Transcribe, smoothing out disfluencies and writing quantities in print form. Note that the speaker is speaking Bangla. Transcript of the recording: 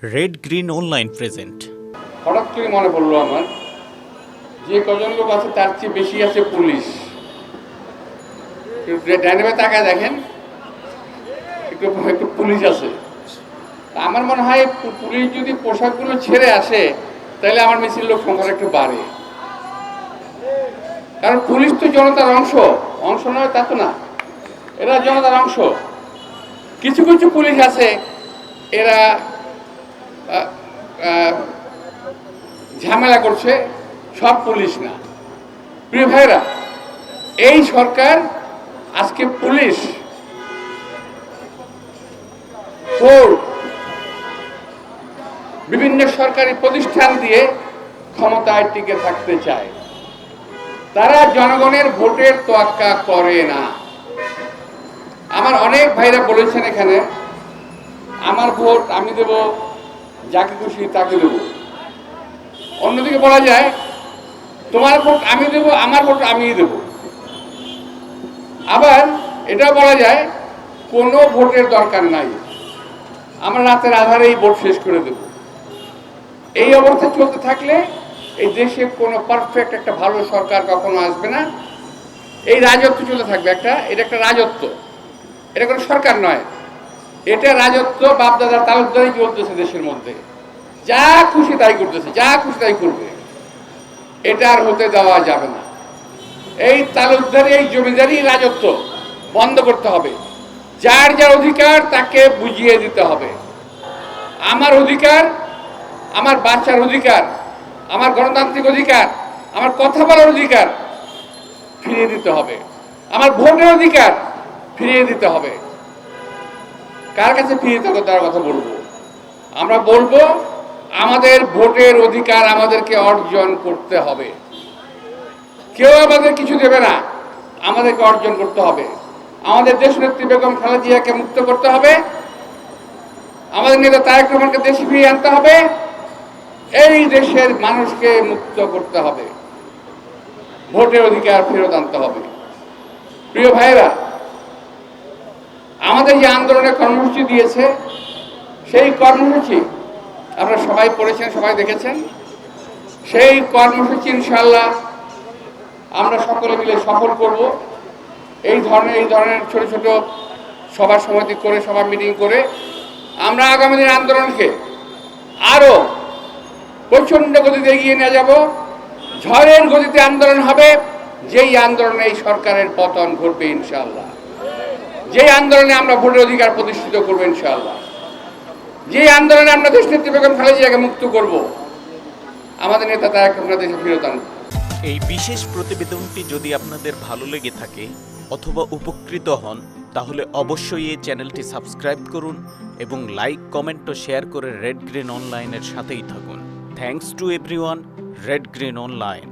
Red green online present. হঠাৎ করে মনে পড়লো আমার, যে কজন লোক আছে তার চেয়ে বেশি আছে পুলিশ। ডাইনে তাকায় দেখেন, একটু একটু পুলিশ আছে। আমার মনে হয় পুলিশ যদি পোশাকগুলো ছেড়ে আসে তাহলে আমার মিছিল লোক সংখ্যা একটু বাড়ে। কারণ পুলিশ তো জনতার অংশ, অংশ নয় তা তো না, এরা জনতার অংশ। কিছু কিছু পুলিশ আছে এরা ঝামেলা করছে, সব পুলিশ না। প্রিয় ভাইরা, এই সরকার আজকে পুলিশ, কোর্ট, বিভিন্ন সরকারি প্রতিষ্ঠান দিয়ে ক্ষমতায় টিকে থাকতে চায়। তারা জনগণের ভোটের তোয়াক্কা করে না। আমার অনেক ভাইরা বলেছেন এখানে, আমার ভোট আমি দেব, যাকে খুশি তাকে দেব। অন্যদিকে বলা যায়, তোমার ভোট আমি দেব, আমার ভোট আমিই দেব। আবার এটাও বলা যায়, কোনো ভোটের দরকার নাই, আমরা রাতের আধারেই ভোট শেষ করে দেব। এই অবস্থা চলতে থাকলে এই দেশে কোনো পারফেক্ট একটা ভালো সরকার কখনো আসবে না। এই রাজত্ব চলতে থাকবে এটা একটা রাজত্ব, এটা কোনো সরকার নয়, এটা রাজত্ব। বাপদাদার তালুকদারি চলতেছে দেশের মধ্যে, যা খুশি তাই করতেছে, যা খুশি তাই করবে। এটা আর হতে দেওয়া যাবে না। এই তালুকদারি, এই জমিদারি রাজত্ব বন্ধ করতে হবে। যার যার অধিকার তাকে বুঝিয়ে দিতে হবে। আমার অধিকার, আমার বাচ্চার অধিকার, আমার গণতান্ত্রিক অধিকার, আমার কথা বলার অধিকার ফিরিয়ে দিতে হবে। আমার ভোটের অধিকার ফিরিয়ে দিতে হবে। কার কাছে ফিরিয়ে দেওয়ার কথা বলবো? আমরা বলবো আমাদের ভোটের অধিকার আমাদেরকে অর্জন করতে হবে। কেউ আমাদের কিছু দেবে না, আমাদেরকে অর্জন করতে হবে। আমাদের দেশনেত্রী বেগম খালেদা জিয়াকে মুক্ত করতে হবে, আমাদের নেতা তারেক রহমানকে দেশে ফিরিয়ে আনতে হবে, এই দেশের মানুষকে মুক্ত করতে হবে, ভোটের অধিকার ফেরত আনতে হবে। প্রিয় ভাইরা, আমাদের যে আন্দোলনের কর্মসূচি দিয়েছে, সেই কর্মসূচি আপনারা সবাই পড়েছেন, সবাই দেখেছেন। সেই কর্মসূচি ইনশাআল্লাহ আমরা সকলে মিলে সফল করব। এই ধরনের ছোট ছোট সভা সমিতি করে, সভা মিটিং করে আমরা আগামী দিনের আন্দোলনকে আরো প্রচন্ড গতিতে এগিয়ে নিয়ে যাব। ঝড়ের গতিতে আন্দোলন হবে, যেই আন্দোলনে এই সরকারের পতন ঘটবে ইনশাআল্লাহ। যেই আন্দোলনে আমরা ভোটের অধিকার প্রতিষ্ঠিত করবো ইনশাআল্লাহ। যে আন্দোলনে আমরা দেশনেত্রী বেগম খালেদা জিয়াকে মুক্ত করব, আমাদের নেতা তারেক রহমান দেশে ফেরত আনবো। এই বিশেষ প্রতিবেদনটি যদি আপনাদের ভালো লেগে থাকে অথবা উপকৃত হন, তাহলে অবশ্যই এই চ্যানেলটি সাবস্ক্রাইব করুন এবং লাইক, কমেন্ট ও শেয়ার করে রেড গ্রিন অনলাইনের সাথেই থাকুন। Thanks to everyone. Red green online.